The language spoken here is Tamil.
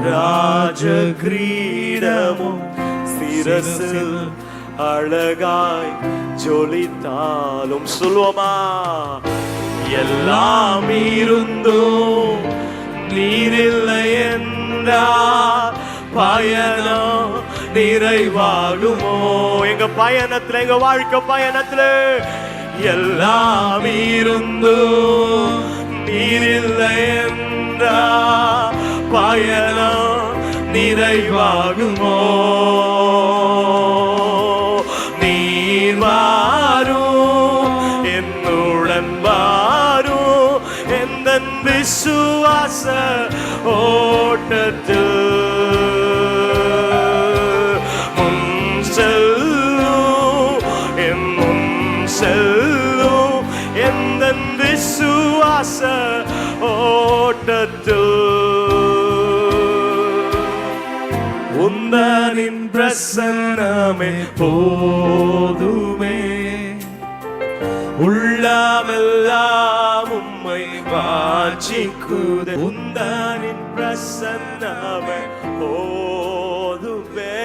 ராஜ கிரீடமும் சிரசில் அழகாய் ஜொலித்தாலும் சொல்லுவோமா, எல்லாம் இருந்தும் நீரில்லை என்றால் பயணம் நிறைவாகுமோ? எங்க பயணத்துல, எங்க வாழ்க்கை பயணத்துல எல்லாம் இருந்தும் நீரில்லை என்றால் பயணம் நிறைவாகுமோ? நீர் வாரும் என்னுடன் வாரும் எந்த விசுவாச ஓட்டத்தில் முன் செல்லும் என் முன் செல்லும் எந்த விசுவாச ஓட்டத்தில் உந்தனின் பிரசன்னமே போதுமே, உள்ளமெல்லாம் உம்மை வாஞ்சிக்குதே. உந்தனின் பிரசன்னமே போதுமே,